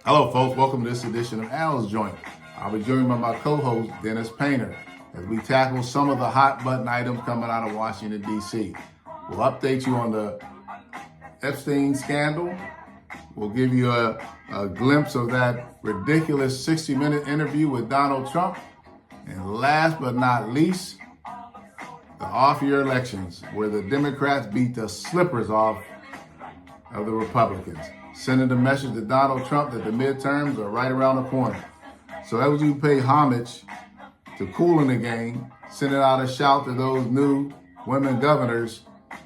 Hello, folks. Welcome to this edition of Al's Joint. I'll be joined by my co-host, Dennis Painter, as we tackle some of the hot button items coming out of Washington, D.C. We'll update you on the Epstein scandal. We'll give you a glimpse of that ridiculous 60-minute interview with Donald Trump. And last but not least, the off-year elections, where the Democrats beat the slippers off of the Republicans, sending the message to Donald Trump that the midterms are right around the corner. So as we pay homage to Kool in the Gang, sending out a shout to those new women governors,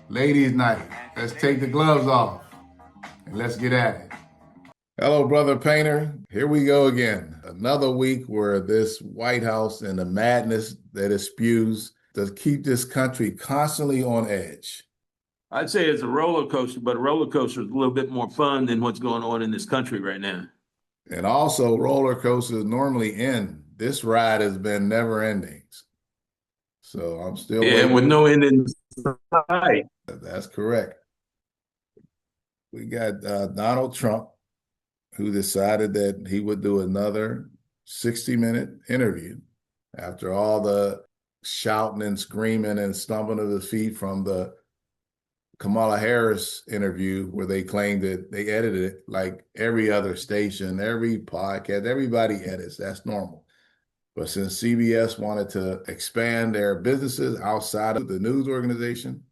ladies' night. Let's take the gloves off and let's get at it. Hello, Brother Painter. Here we go again. Another week where this White House and the madness that it spews does keep this country constantly on edge. I'd say it's a roller coaster, but a roller coaster is a little bit more fun than what's going on in this country right now. And also, roller coasters normally end. This ride has been never ending. So I'm still waiting. With no end in sight. That's correct. We got Donald Trump, who decided that he would do another 60-minute interview after all the shouting and screaming and stomping of the feet from the Kamala Harris interview, where they claimed that they edited it like every other station, every podcast, everybody edits. That's normal. But since CBS wanted to expand their businesses outside of the news organization,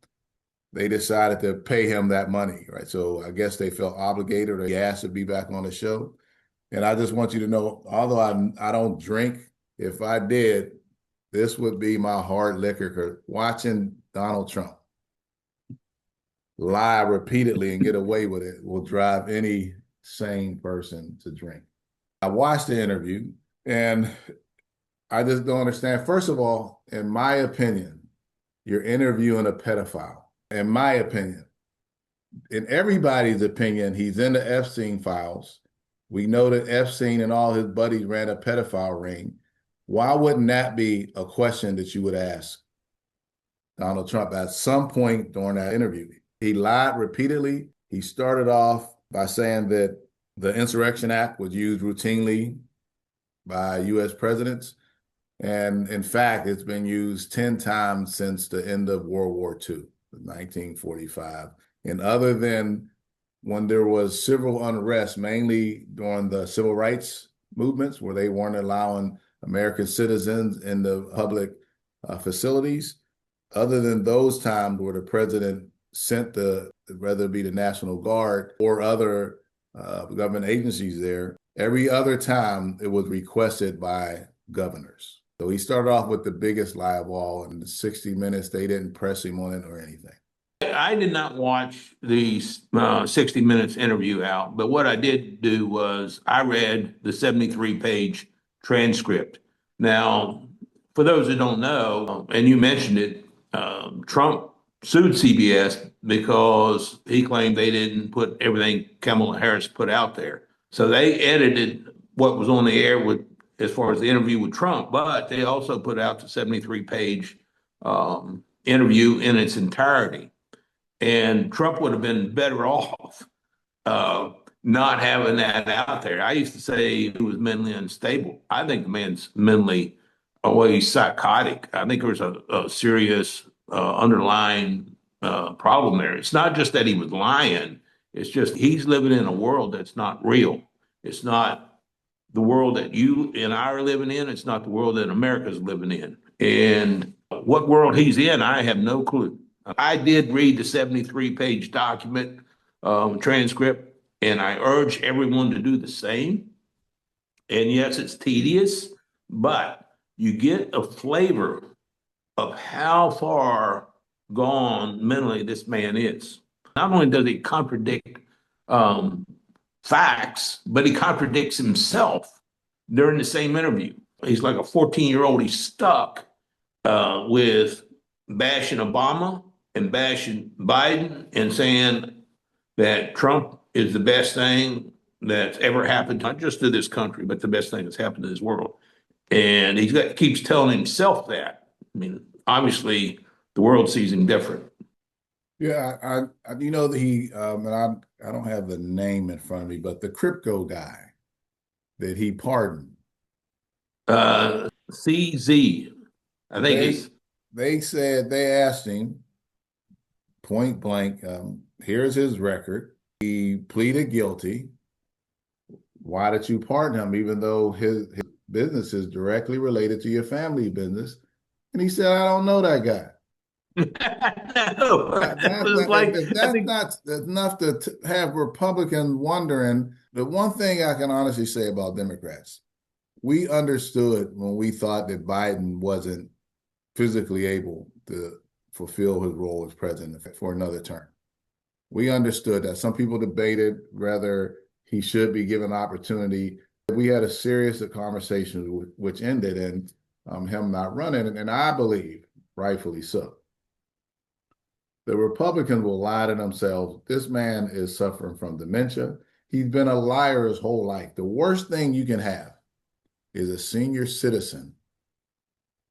they decided to pay him that money, right? So I guess they felt obligated, or he asked to be back on the show. And I just want you to know, although I don't drink, if I did, this would be my hard liquor, because watching Donald Trump lie repeatedly and get away with it will drive any sane person to drink. I watched the interview and I just don't understand. First of all, in my opinion, you're interviewing a pedophile. In my opinion, in everybody's opinion, he's in the Epstein files. We know that Epstein and all his buddies ran a pedophile ring. Why wouldn't that be a question that you would ask Donald Trump at some point during that interview? He lied repeatedly. He started off by saying that the Insurrection Act was used routinely by U.S. presidents. And in fact, it's been used 10 times since the end of World War II, 1945. And other than when there was civil unrest, mainly during the civil rights movements, where they weren't allowing American citizens in the public facilities, other than those times where the president sent whether it be the National Guard or other government agencies there, every other time it was requested by governors. So he started off with the biggest lie of all. In the 60 minutes, they didn't press him on it or anything. I did not watch the 60 Minutes interview out, but what I did do was I read the 73-page transcript. Now, for those who don't know, and you mentioned it, Trump sued CBS because he claimed they didn't put everything Kamala Harris put out there. So they edited what was on the air as far as the interview with Trump, but they also put out the 73-page interview in its entirety. And Trump would have been better off not having that out there. I used to say he was mentally unstable. I think the man's mentally, he's psychotic. I think there's a serious underlying problem there. It's not just that he was lying. It's just he's living in a world that's not real. It's not the world that you and I are living in. It's not the world that America's living in. And what world he's in, I have no clue. I did read the 73-page document transcript, and I urge everyone to do the same. And yes, it's tedious, but you get a flavor of how far gone mentally this man is. Not only does he contradict facts, but he contradicts himself during the same interview. He's like a 14-year-old. He's stuck with bashing Obama and bashing Biden and saying that Trump is the best thing that's ever happened, not just to this country, but the best thing that's happened to this world. And he keeps telling himself that. I mean, obviously, the world sees him different. Yeah, I you know, he and I don't have the name in front of me, but the crypto guy, that he pardoned. CZ, I think They it's, they said they asked him point blank, here's his record. He pleaded guilty. Why did you pardon him, even though his business is directly related to your family business? And he said, I don't know that guy. no, That's it's not, like, if I that's think, not enough to have Republicans wondering, the one thing I can honestly say about Democrats, we understood when we thought that Biden wasn't physically able to fulfill his role as president for another term. We understood that. Some people debated whether he should be given opportunity. We had a serious conversation which ended in him not running, and I believe, rightfully so. The Republicans will lie to themselves. This man is suffering from dementia. He's been a liar his whole life. The worst thing you can have is a senior citizen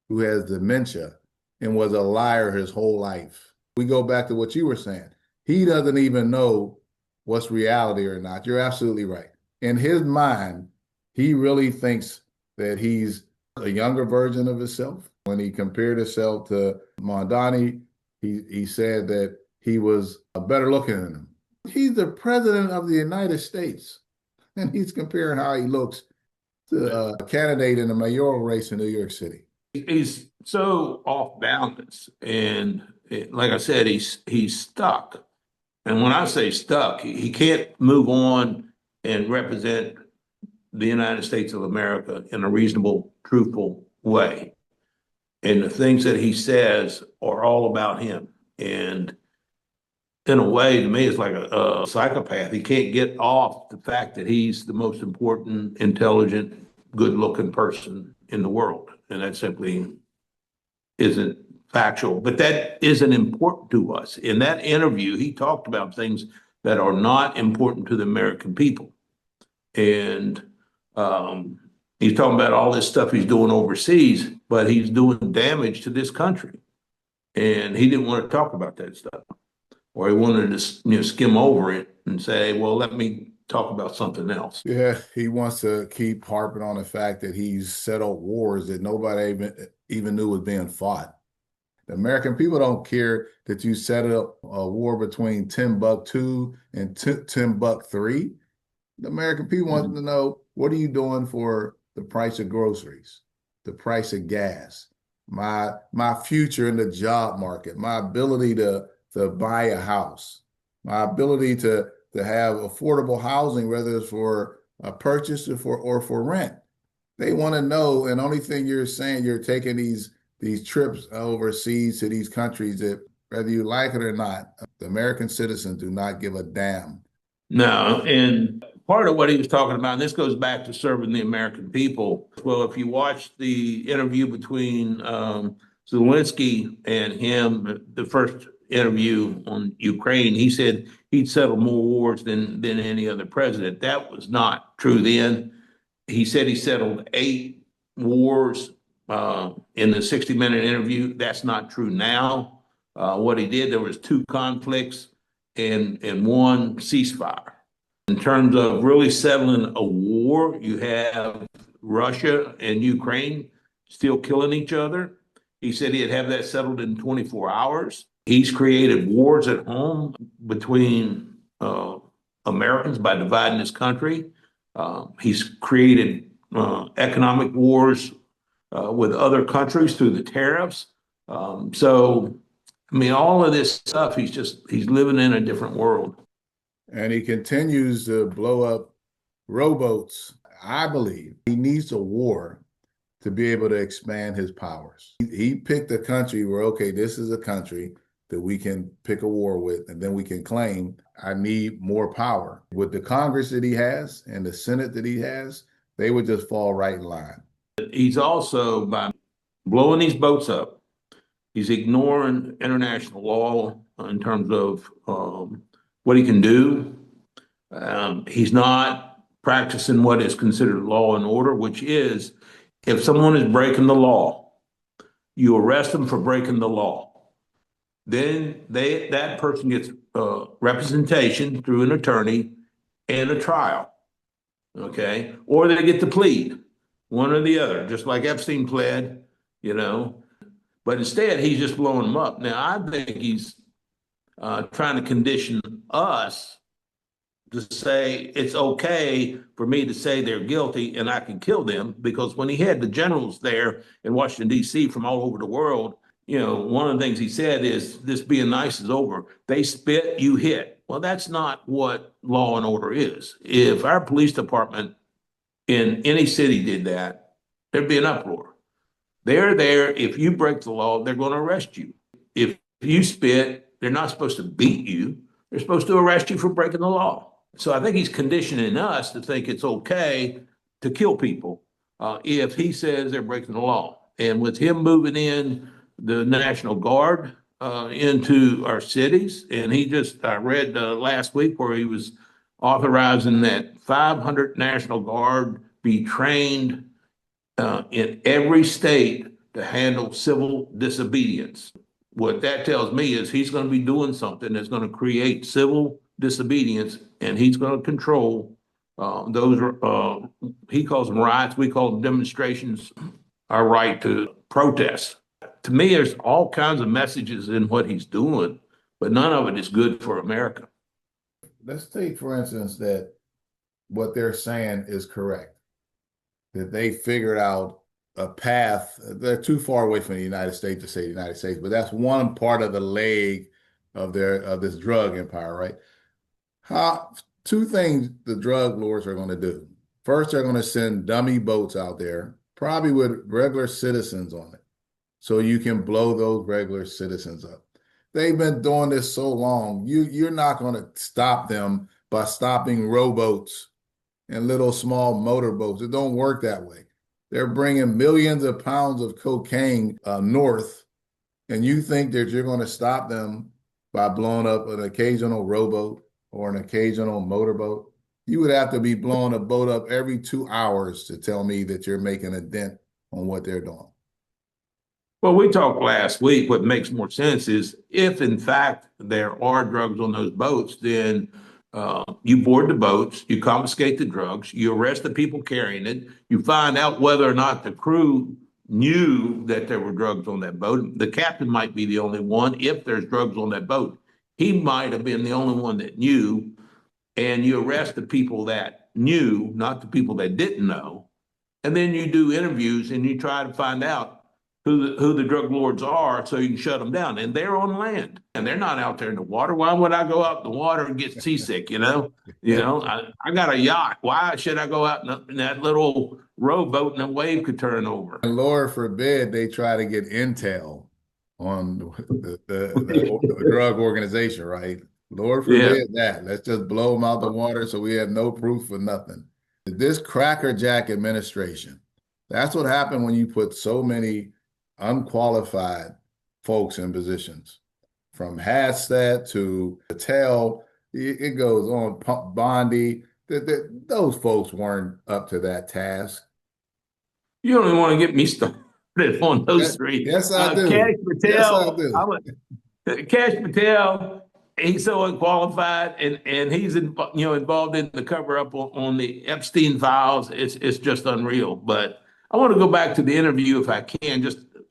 who has dementia and was a liar his whole life. We go back to what you were saying. He doesn't even know what's reality or not. You're absolutely right. In his mind, he really thinks that he's a younger version of himself. When he compared himself to Mondani, he said that he was better looking than him. He's the president of the United States, and he's comparing how he looks to a candidate in the mayoral race in New York City. he's so off balance. And like I said, he's stuck. And when I say stuck, he can't move on and represent the United States of America in a reasonable, truthful way. And the things that he says are all about him. And in a way, to me, it's like a psychopath. He can't get off the fact that he's the most important, intelligent, good-looking person in the world. And that simply isn't factual. But that isn't important to us. In that interview, he talked about things that are not important to the American people. And he's talking about all this stuff he's doing overseas, but he's doing damage to this country. And he didn't want to talk about that stuff. Or he wanted to skim over it and say, well, let me talk about something else. Yeah, he wants to keep harping on the fact that he's settled wars that nobody even knew was being fought. The American people don't care that you set up a war between Timbuktu and Timbuktu. The American people want to know, what are you doing for the price of groceries, the price of gas, my future in the job market, my ability to buy a house, my ability to have affordable housing, whether it's for a purchase or for rent. They want to know, and only thing you're saying, you're taking these trips overseas to these countries that, whether you like it or not, the American citizens do not give a damn. No, and part of what he was talking about, and this goes back to serving the American people. Well, if you watch the interview between Zelensky and him, the first interview on Ukraine, he said he'd settled more wars than any other president. That was not true then. He said he settled 8 wars in the 60-minute interview. That's not true now. What he did, there was 2 conflicts and 1 ceasefire. In terms of really settling a war, you have Russia and Ukraine still killing each other. He said he'd have that settled in 24 hours. He's created wars at home between Americans by dividing this country. He's created economic wars with other countries through the tariffs. So, I mean, all of this stuff, he's living in a different world. And he continues to blow up rowboats. I believe he needs a war to be able to expand his powers. He picked a country where, okay, this is a country that we can pick a war with, and then we can claim, I need more power. With the Congress that he has and the Senate that he has, they would just fall right in line. He's also, by blowing these boats up, he's ignoring international law in terms of what he can do. He's not practicing what is considered law and order, which is, if someone is breaking the law, you arrest them for breaking the law. Then that person gets representation through an attorney and a trial. okay? Or they get to plead, one or the other, just like Epstein pled, you know? But instead, he's just blowing them up. Now, I think he's trying to condition us to say it's okay for me to say they're guilty and I can kill them, because when he had the generals there in Washington, D.C. from all over the world, you know, one of the things he said is this being nice is over. They spit, you hit. Well, that's not what law and order is. If our police department in any city did that, there'd be an uproar. They're there. If you break the law, they're going to arrest you. If you spit, they're not supposed to beat you. They're supposed to arrest you for breaking the law. So I think he's conditioning us to think it's okay to kill people if he says they're breaking the law. And with him moving in the National Guard into our cities, and I read last week where he was authorizing that 500 National Guard be trained in every state to handle civil disobedience. What that tells me is he's going to be doing something that's going to create civil disobedience, and he's going to control those. He calls them riots, we call them demonstrations. Our right to protest. To me, there's all kinds of messages in what he's doing, but none of it is good for America. Let's take, for instance, that what they're saying is correct, that they figured out a path. They're too far away from the United States to say the United States, but that's one part of the leg of this drug empire, right? Two things the drug lords are going to do. First, they're going to send dummy boats out there, probably with regular citizens on it, so you can blow those regular citizens up. They've been doing this so long. You're not going to stop them by stopping rowboats and little small motorboats. It don't work that way. They're bringing millions of pounds of cocaine north, and you think that you're going to stop them by blowing up an occasional rowboat or an occasional motorboat? You would have to be blowing a boat up every 2 hours to tell me that you're making a dent on what they're doing. Well, we talked last week. What makes more sense is if, in fact, there are drugs on those boats, then you board the boats, you confiscate the drugs, you arrest the people carrying it, you find out whether or not the crew knew that there were drugs on that boat. The captain might be the only one if there's drugs on that boat. He might have been the only one that knew, and you arrest the people that knew, not the people that didn't know. And then you do interviews and you try to find out who the drug lords are so you can shut them down. And they're on land and they're not out there in the water. Why would I go out in the water and get seasick? I got a yacht. Why should I go out in that little rowboat and a wave could turn over? And Lord forbid they try to get intel on the drug organization, right? Lord forbid that. Let's just blow them out the water so we have no proof for nothing. This crackerjack administration, that's what happened when you put so many unqualified folks in positions. From Hastert to Patel, it goes on, Bondi. Those folks weren't up to that task. You don't even want to get me started on those three. Yes, I do. Kash Patel, yes, I do. Kash Patel, he's so unqualified, and he's involved in the cover up on the Epstein files. It's just unreal. But I want to go back to the interview if I can.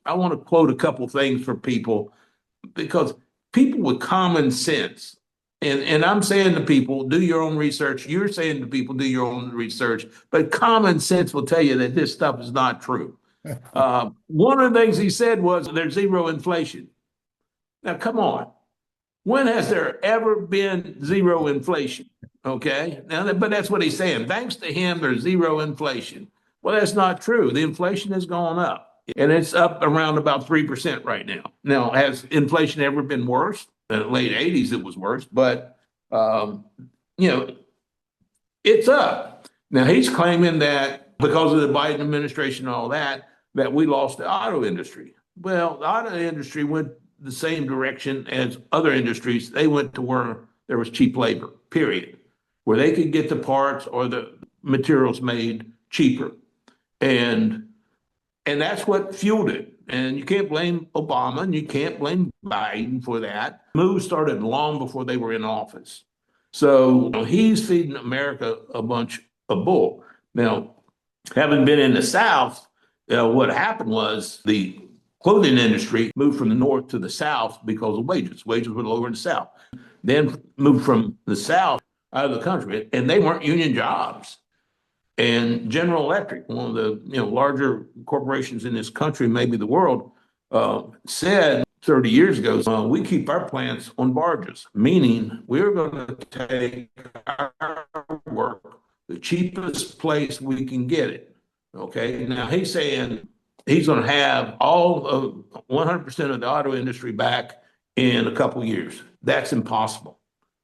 I want to quote a couple things for people, because people with common sense, and I'm saying to people, do your own research. You're saying to people, do your own research. But common sense will tell you that this stuff is not true. One of the things he said was there's zero inflation. Now, come on. When has there ever been zero inflation? Okay. Now, but that's what he's saying. Thanks to him, there's zero inflation. Well, that's not true. The inflation has gone up, and it's up around about 3% right now. Now, has inflation ever been worse? In the late 80s, it was worse, but, it's up. Now, he's claiming that because of the Biden administration and all that we lost the auto industry. Well, the auto industry went the same direction as other industries. They went to where there was cheap labor, period, where they could get the parts or the materials made cheaper. And that's what fueled it. And you can't blame Obama and you can't blame Biden for that. Move started long before they were in office. So he's feeding America a bunch a bull. Now, having been in the South, what happened was the clothing industry moved from the North to the South because of wages. Wages were lower in the South. Then moved from the South out of the country, and they weren't union jobs. And General Electric, one of the larger corporations in this country, maybe the world, said 30 years ago, we keep our plants on barges, meaning we're going to take our work the cheapest place we can get it. Okay. Now he's saying he's going to have all of 100% of the auto industry back in a couple of years. That's impossible.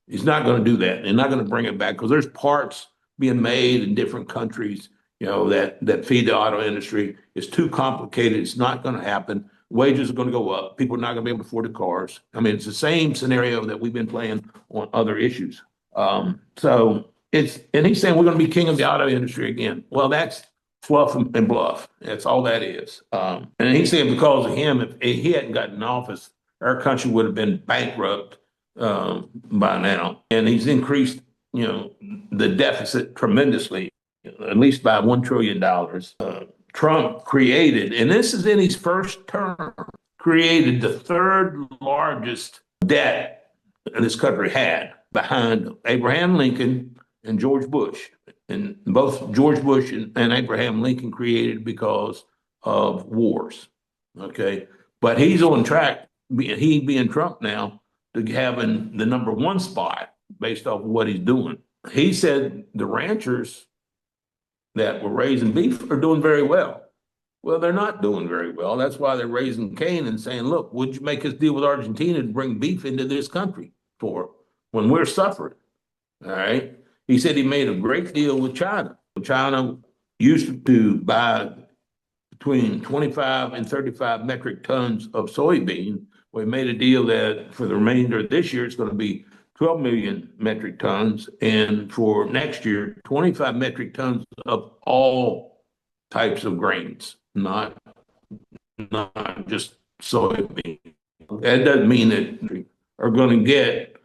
He's not going to do that. They're not going to bring it back because there's parts being made in different countries, that feed the auto industry. It's too complicated. It's not going to happen. Wages are going to go up. People are not going to be able to afford the cars. I mean, it's the same scenario that we've been playing on other issues. And he's saying we're going to be king of the auto industry again. Well, that's fluff and bluff. That's all that is. And he's saying because of him, if he hadn't gotten in office, our country would have been bankrupt by now. And he's increased, the deficit tremendously, at least by $1 trillion. Trump created, and this is in his first term, created the third largest debt this country had behind Abraham Lincoln and George Bush. And both George Bush and Abraham Lincoln created because of wars. Okay. But he's on track, he being Trump now, to having the number one spot based off of what he's doing. He said the ranchers that were raising beef are doing very well. Well, they're not doing very well. That's why they're raising Cain and saying, look, would you make us deal with Argentina to bring beef into this country for when we're suffering? All right. He said he made a great deal with China. China used to buy between 25 and 35 metric tons of soybean. We made a deal that for the remainder of this year, it's going to be 12 million metric tons. And for next year, 25 metric tons of all types of grains, not just soybean. That doesn't mean that we are going to get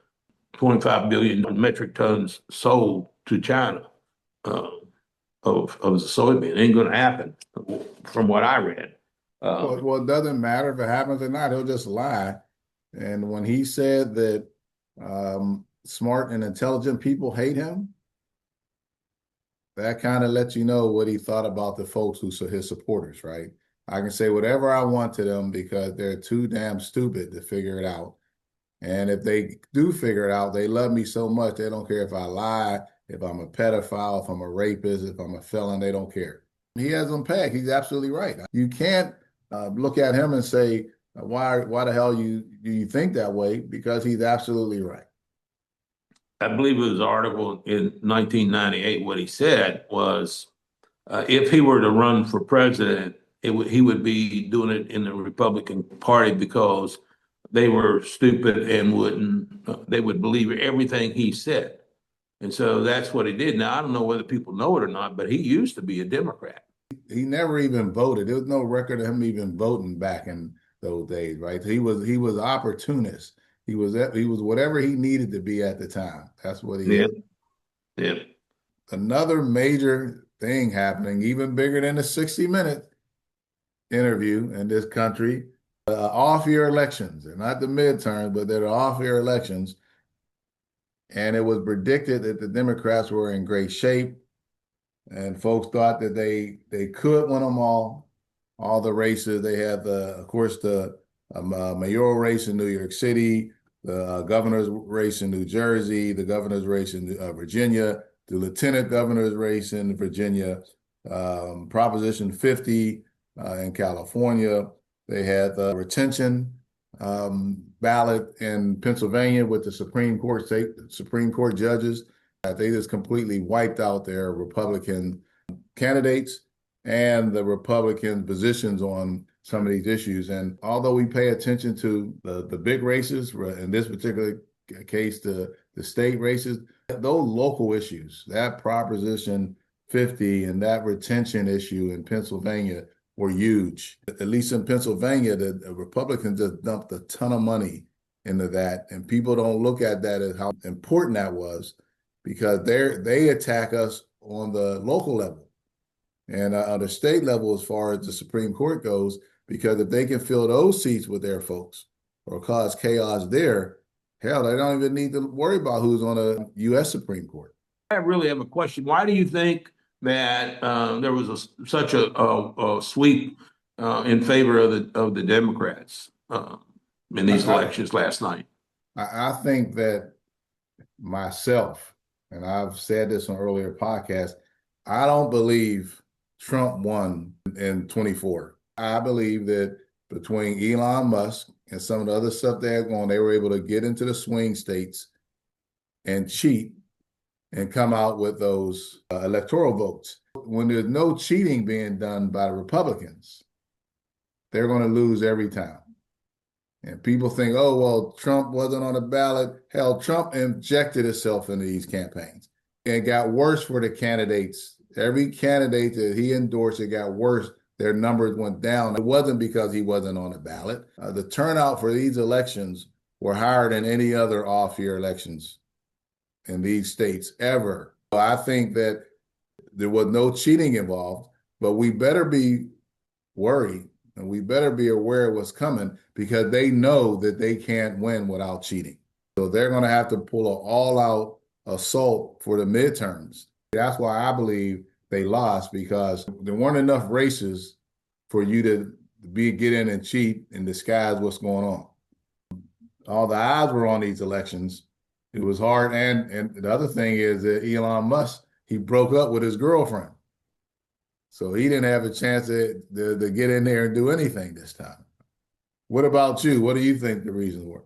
25 billion metric tons sold to China of the soybean. It ain't going to happen from what I read. Well, it doesn't matter if it happens or not. He'll just lie. And when he said that smart and intelligent people hate him, that kind of lets you know what he thought about the folks who are his supporters, right? I can say whatever I want to them because they're too damn stupid to figure it out. And if they do figure it out, they love me so much, they don't care if I lie, if I'm a pedophile, if I'm a rapist, if I'm a felon, they don't care. He has them pegged. He's absolutely right. You can't look at him and say, why the hell do you think that way? Because he's absolutely right. I believe it was an article in 1998. What he said was, if he were to run for president, he would be doing it in the Republican Party because they were stupid and they would believe everything he said. And so that's what he did. Now, I don't know whether people know it or not, but he used to be a Democrat. He never even voted. There was no record of him even voting back in those days, right? He was opportunist. He was whatever he needed to be at the time. That's what he is. Yeah. Another major thing happening, even bigger than the 60-minute interview in this country, off-year elections. They're not the midterms, but they're the off-year elections. And it was predicted that the Democrats were in great shape. And folks thought that they could win them all the races. They had of course, the mayoral race in New York City, the governor's race in New Jersey, the governor's race in Virginia, the lieutenant governor's race in Virginia, Proposition 50 in California. They had the retention ballot in Pennsylvania with the Supreme Court judges. They just completely wiped out their Republican candidates and the Republican positions on some of these issues. And although we pay attention to the big races, in this particular case, the state races, those local issues, that Proposition 50 and that retention issue in Pennsylvania were huge. At least in Pennsylvania, the Republicans just dumped a ton of money into that. And people don't look at that as how important that was, because they attack us on the local level and on the state level as far as the Supreme Court goes, because if they can fill those seats with their folks or cause chaos there, hell, they don't even need to worry about who's on a U.S. Supreme Court. I really have a question. Why do you think that there was such a sweep in favor of the Democrats in these elections last night? I think that myself, and I've said this on earlier podcasts, I don't believe Trump won in 24. I believe that between Elon Musk and some of the other stuff they had going, they were able to get into the swing states and cheat and come out with those electoral votes. When there's no cheating being done by the Republicans, they're going to lose every time. And people think, oh, well, Trump wasn't on the ballot. Hell, Trump injected himself into these campaigns. And it got worse for the candidates. Every candidate that he endorsed, it got worse. Their numbers went down. It wasn't because he wasn't on the ballot. The turnout for these elections were higher than any other off-year elections in these states ever. So I think that there was no cheating involved, but we better be worried and we better be aware of what's coming because they know that they can't win without cheating. So they're going to have to pull an all-out assault for the midterms. That's why I believe they lost, because there weren't enough races for you to get in and cheat and disguise what's going on. All the eyes were on these elections. It was hard. And the other thing is that Elon Musk, he broke up with his girlfriend. So he didn't have a chance to get in there and do anything this time. What about you? What do you think the reasons were?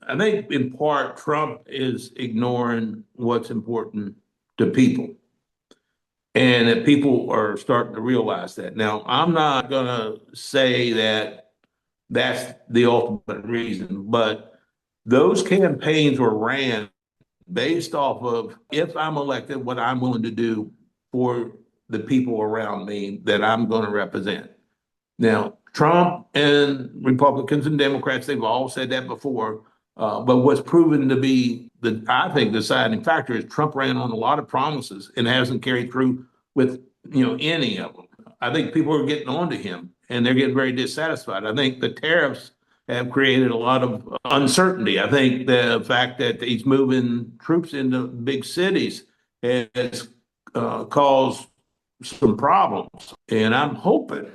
I think in part, Trump is ignoring what's important to people. And that people are starting to realize that. Now, I'm not going to say that that's the ultimate reason, but those campaigns were ran based off of, if I'm elected, what I'm willing to do for the people around me that I'm going to represent. Now, Trump and Republicans and Democrats, they've all said that before. But what's proven to be I think, the deciding factor is Trump ran on a lot of promises and hasn't carried through with, any of them. I think people are getting on to him and they're getting very dissatisfied. I think the tariffs have created a lot of uncertainty. I think the fact that he's moving troops into big cities has caused some problems. And I'm hoping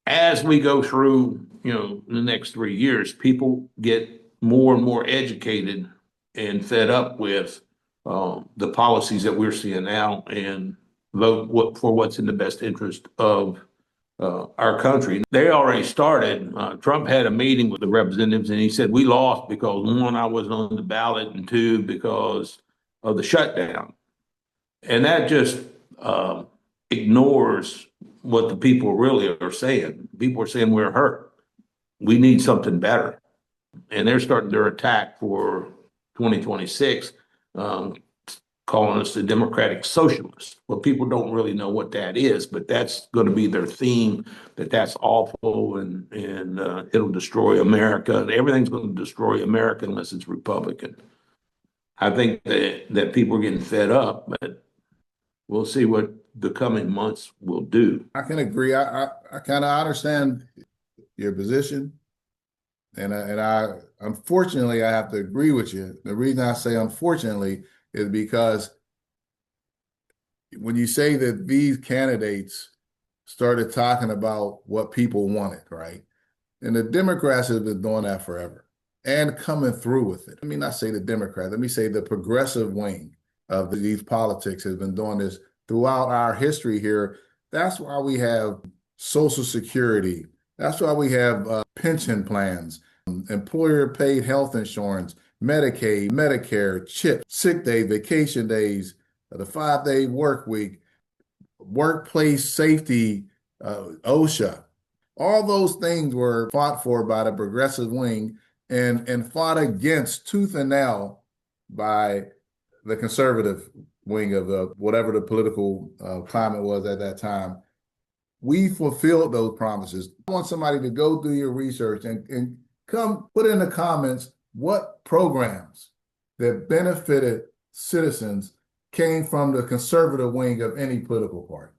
as we go through, the next 3 years, people get more and more educated and fed up with the policies that we're seeing now and vote for what's in the best interest of our country. They already started. Trump had a meeting with the representatives and he said, we lost because one, I wasn't on the ballot, and two, because of the shutdown. And that just ignores what the people really are saying. People are saying we're hurt. We need something better. And they're starting their attack for 2026, calling us the Democratic Socialists. Well, people don't really know what that is, but that's going to be their theme, that's awful and it'll destroy America. Everything's going to destroy America unless it's Republican. I think that people are getting fed up, but we'll see what the coming months will do. I can agree. I kind of understand your position. And I unfortunately, I have to agree with you. The reason I say unfortunately is because when you say that these candidates started talking about what people wanted, right? And the Democrats have been doing that forever and coming through with it. Let me not say the Democrats, let me say the progressive wing of these politics has been doing this throughout our history here. That's why we have Social Security. That's why we have pension plans, employer-paid health insurance, Medicaid, Medicare, CHIP, sick day, vacation days, the 5-day work week, workplace safety, OSHA. All those things were fought for by the progressive wing and fought against tooth and nail by the conservative wing of whatever the political climate was at that time. We fulfilled those promises. I want somebody to go do your research and come put in the comments what programs that benefited citizens came from the conservative wing of any political party.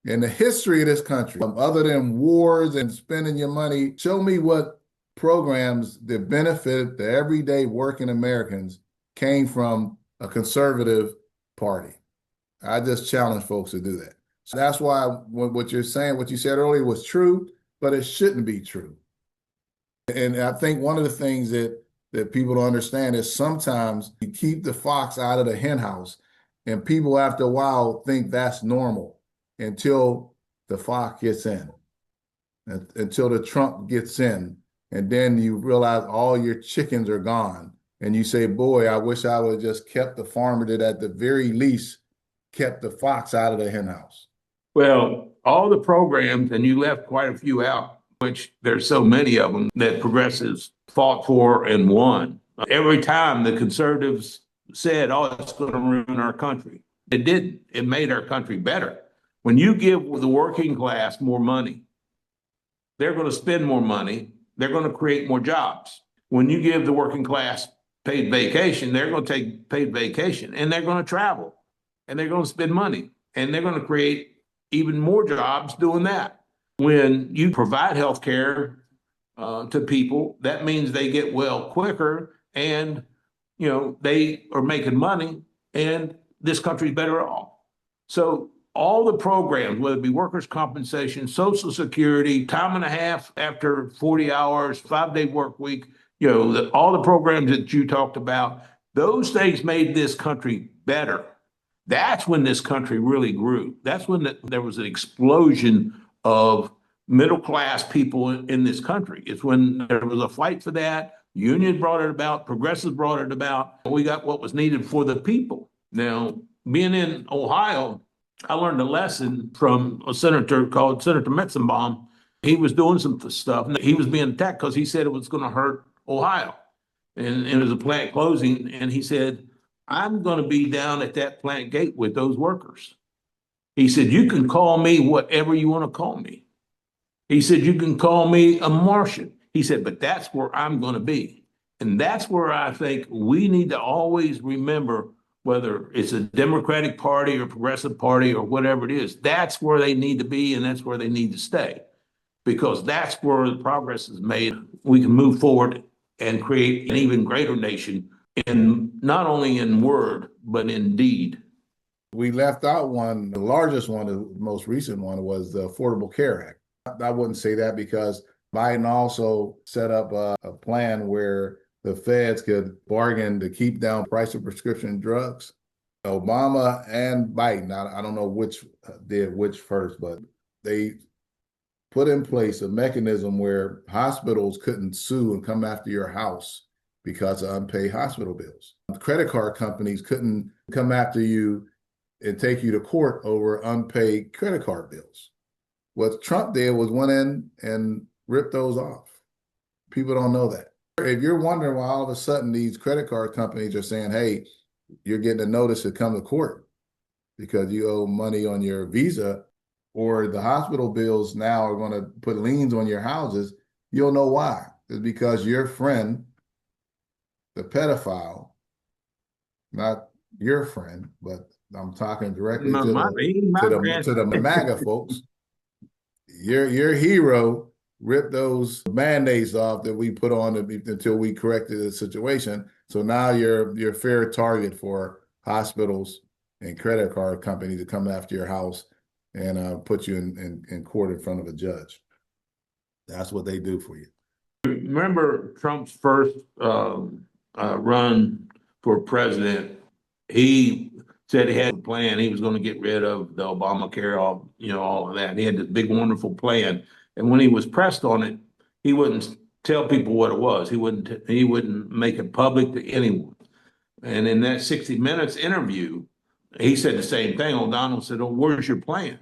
In the history of this country, other than wars and spending your money, show me what programs that benefit the everyday working Americans came from a conservative party. I just challenge folks to do that. So that's why what you're saying, what you said earlier was true, but it shouldn't be true. And I think one of the things that people don't understand is sometimes you keep the fox out of the hen house, and people after a while think that's normal until the fox gets in, until the Trump gets in, and then you realize all your chickens are gone, and you say, boy, I wish I would have just kept the farmer that at the very least kept the fox out of the hen house. Well, all the programs, and you left quite a few out, which there's so many of them that progressives fought for and won. Every time the conservatives said, oh, it's going to ruin our country. It didn't. It made our country better. When you give the working class more money, they're going to spend more money. They're going to create more jobs. When you give the working class paid vacation, they're going to take paid vacation, and they're going to travel, and they're going to spend money, and they're going to create even more jobs doing that. When you provide health care to people, that means they get well quicker, and they are making money, and this country's better off. So all the programs, whether it be workers' compensation, Social Security, time and a half after 40 hours, 5-day work week, all the programs that you talked about, those things made this country better. That's when this country really grew. That's when there was an explosion of middle-class people in this country. It's when there was a fight for that. Unions brought it about. Progressives brought it about. We got what was needed for the people. Now, being in Ohio, I learned a lesson from a senator called Senator Metzenbaum. He was doing some stuff. He was being attacked because he said it was going to hurt Ohio. And it was a plant closing. And he said, I'm going to be down at that plant gate with those workers. He said, you can call me whatever you want to call me. He said, you can call me a Martian. He said, but that's where I'm going to be. And that's where I think we need to always remember, whether it's a Democratic Party or Progressive Party or whatever it is, that's where they need to be, and that's where they need to stay. Because that's where the progress is made. We can move forward and create an even greater nation, in not only in word, but in deed. We left out one, the largest one, the most recent one was the Affordable Care Act. I wouldn't say that because Biden also set up a plan where the feds could bargain to keep down the price of prescription drugs. Obama and Biden, I don't know which did which first, but they put in place a mechanism where hospitals couldn't sue and come after your house because of unpaid hospital bills. Credit card companies couldn't come after you and take you to court over unpaid credit card bills. What Trump did was went in and ripped those off. People don't know that. If you're wondering why all of a sudden these credit card companies are saying, hey, you're getting a notice to come to court because you owe money on your Visa, or the hospital bills now are going to put liens on your houses, you'll know why. It's because your friend, the pedophile, not your friend, but I'm talking directly to the MAGA folks. Your hero ripped those Band-Aids off that we put on until we corrected the situation. So now you're fair target for hospitals and credit card companies to come after your house and put you in court in front of a judge. That's what they do for you. Remember Trump's first run for president? He said he had a plan. He was going to get rid of the Obamacare, all of that. He had this big, wonderful plan. And when he was pressed on it, he wouldn't tell people what it was. He wouldn't make it public to anyone. And in that 60 Minutes interview, he said the same thing. O'Donnell said, oh, where's your plan?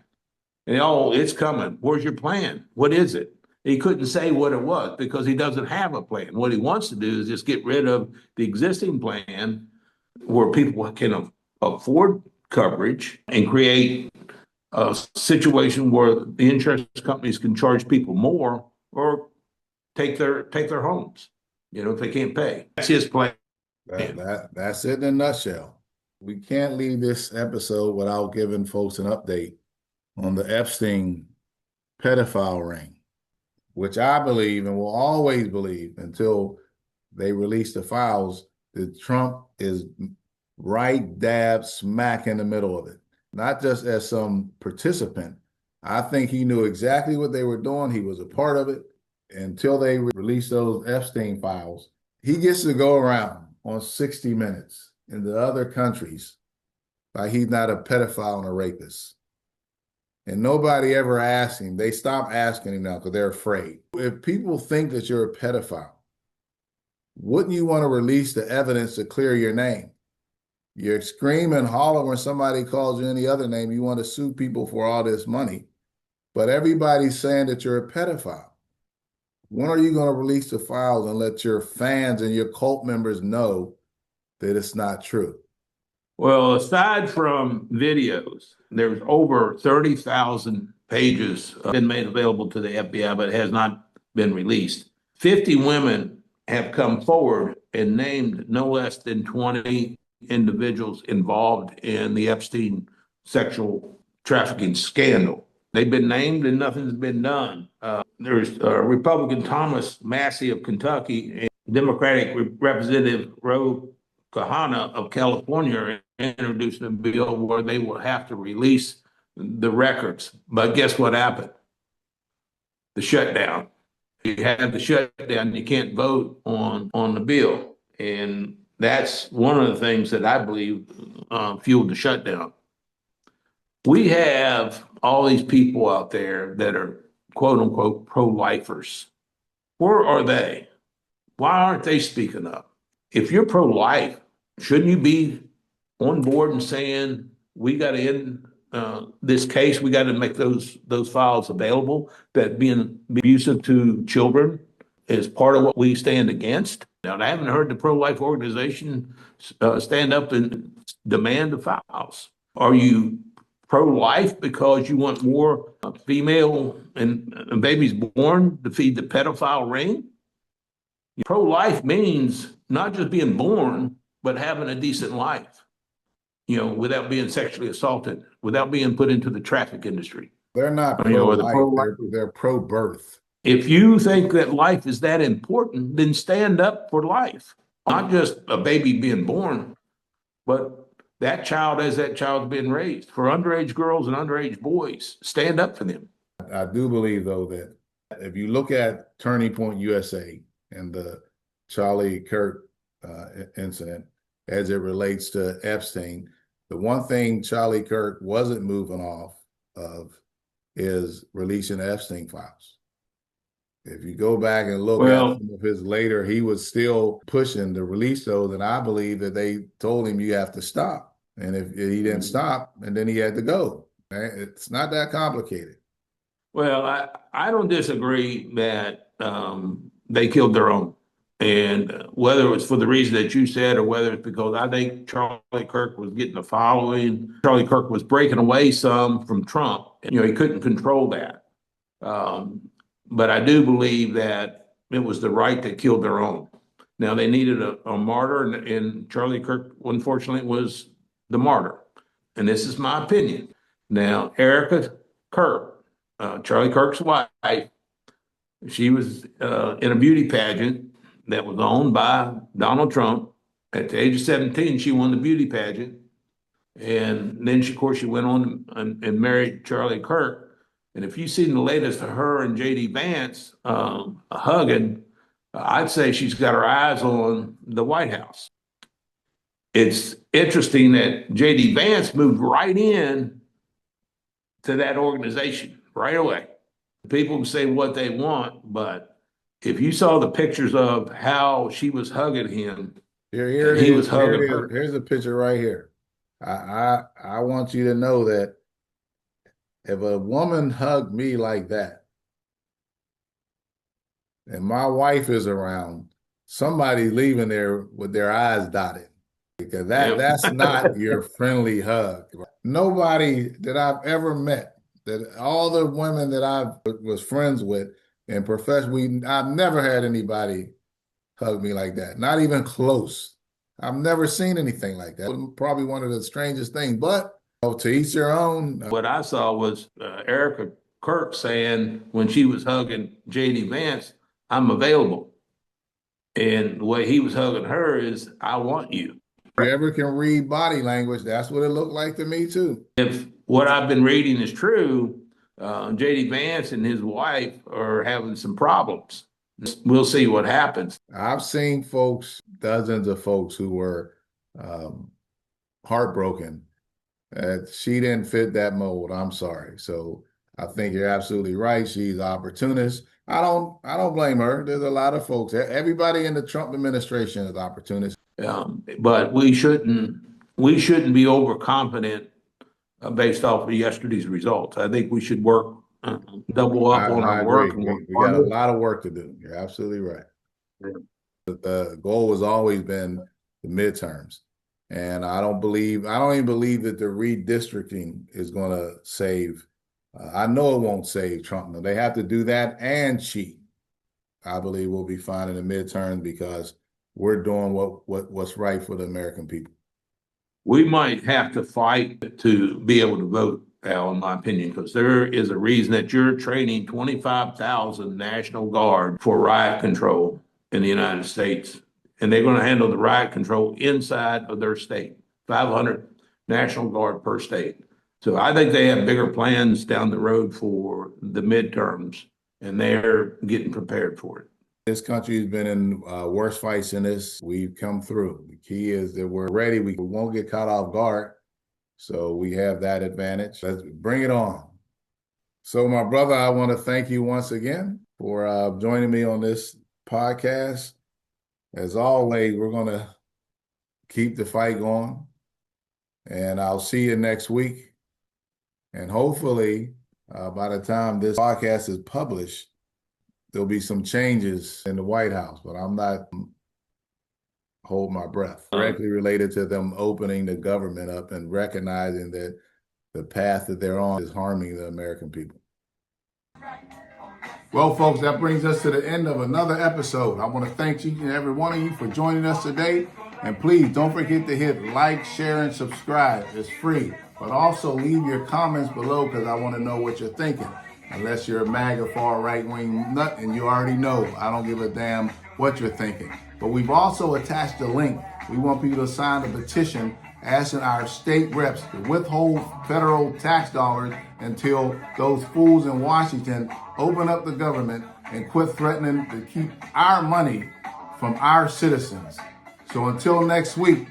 And it's coming. Where's your plan? What is it? He couldn't say what it was because he doesn't have a plan. What he wants to do is just get rid of the existing plan where people can afford coverage and create a situation where the insurance companies can charge people more or take their homes, if they can't pay. That's his plan. That's it in a nutshell. We can't leave this episode without giving folks an update on the Epstein pedophile ring, which I believe and will always believe until they release the files, that Trump is right dab smack in the middle of it, not just as some participant. I think he knew exactly what they were doing. He was a part of it until they released those Epstein files. He gets to go around on 60 Minutes in the other countries like he's not a pedophile and a rapist. And nobody ever asked him. They stopped asking him now because they're afraid. If people think that you're a pedophile, wouldn't you want to release the evidence to clear your name? You're screaming and holler when somebody calls you any other name. You want to sue people for all this money, but everybody's saying that you're a pedophile. When are you going to release the files and let your fans and your cult members know that it's not true? Well, aside from videos, there's over 30,000 pages been made available to the FBI, but it has not been released. 50 women have come forward and named no less than 20 individuals involved in the Epstein sexual trafficking scandal. They've been named and nothing's been done. There's Republican Thomas Massie of Kentucky and Democratic Representative Ro Khanna of California introduced a bill where they will have to release the records. But guess what happened? The shutdown. You have the shutdown, you can't vote on the bill. And that's one of the things that I believe fueled the shutdown. We have all these people out there that are quote unquote pro-lifers. Where are they? Why aren't they speaking up? If you're pro-life, shouldn't you be on board and saying, we got to end this case, we got to make those files available, that being abusive to children is part of what we stand against? Now, I haven't heard the pro-life organization stand up and demand the files. Are you pro-life because you want more female and babies born to feed the pedophile ring? Pro-life means not just being born, but having a decent life, without being sexually assaulted, without being put into the traffic industry. They're not pro-life. They're pro-birth. If you think that life is that important, then stand up for life. Not just a baby being born, but that child as that child's being raised. For underage girls and underage boys, stand up for them. I do believe, though, that if you look at Turning Point USA and the Charlie Kirk incident as it relates to Epstein, the one thing Charlie Kirk wasn't moving off of is releasing Epstein files. If you go back and look at some of his later, he was still pushing to release those, and I believe that they told him you have to stop. And if he didn't stop, and then he had to go. It's not that complicated. Well, I don't disagree that they killed their own. And whether it was for the reason that you said, or whether it's because I think Charlie Kirk was getting a following, Charlie Kirk was breaking away some from Trump. And, he couldn't control that. But I do believe that it was the right that killed their own. Now, they needed a martyr, and Charlie Kirk, unfortunately, was the martyr. And this is my opinion. Now, Erica Kirk, Charlie Kirk's wife, she was in a beauty pageant that was owned by Donald Trump. At the age of 17, she won the beauty pageant. And then, of course, she went on and married Charlie Kirk. And if you've seen the latest of her and J.D. Vance hugging, I'd say she's got her eyes on the White House. It's interesting that J.D. Vance moved right in to that organization right away. People can say what they want, but if you saw the pictures of how she was hugging him, he was hugging her. Here's a picture right here. I want you to know that if a woman hugged me like that, and my wife is around, somebody's leaving there with their eyes dotted, because that's not your friendly hug. Nobody that I've ever met, that all the women that I was friends with and professed, I've never had anybody hug me like that, not even close. I've never seen anything like that. Probably one of the strangest things, but to each their own. What I saw was Erica Kirk saying when she was hugging JD Vance, I'm available. And the way he was hugging her is, I want you. If you ever can read body language, that's what it looked like to me too. If what I've been reading is true, JD Vance and his wife are having some problems. We'll see what happens. I've seen folks, dozens of folks who were heartbroken that she didn't fit that mold. I'm sorry. So I think you're absolutely right. She's opportunist. I don't blame her. There's a lot of folks. Everybody in the Trump administration is opportunist. But we shouldn't be overconfident based off of yesterday's results. I think we should work double up on our work. We got a lot of work to do. You're absolutely right. Yeah. The goal has always been the midterms. And I don't even believe that the redistricting is going to save. I know it won't save Trump. No, they have to do that and cheat. I believe we'll be fine in the midterms because we're doing what's right for the American people. We might have to fight to be able to vote, Al, in my opinion, because there is a reason that you're training 25,000 National Guard for riot control in the United States. And they're going to handle the riot control inside of their state, 500 National Guard per state. So I think they have bigger plans down the road for the midterms, and they're getting prepared for it. This country has been in worse fights than this. We've come through. The key is that we're ready. We won't get caught off guard. So we have that advantage. Let's bring it on. So my brother, I want to thank you once again for joining me on this podcast. As always, we're going to keep the fight going. And I'll see you next week. And hopefully, by the time this podcast is published, there'll be some changes in the White House. But I'm not holding my breath. Directly related to them opening the government up and recognizing that the path that they're on is harming the American people. Well, folks, that brings us to the end of another episode. I want to thank each and every one of you for joining us today. And please don't forget to hit like, share, and subscribe. It's free. But also leave your comments below because I want to know what you're thinking. Unless you're a MAGA far right-wing nut and you already know, I don't give a damn what you're thinking. But we've also attached a link. We want people to sign a petition asking our state reps to withhold federal tax dollars until those fools in Washington open up the government and quit threatening to keep our money from our citizens. So until next week,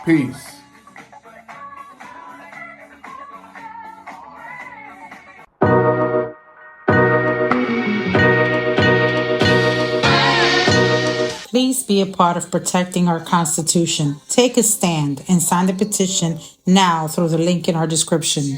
peace. Please be a part of protecting our Constitution. Take a stand and sign the petition now through the link in our description.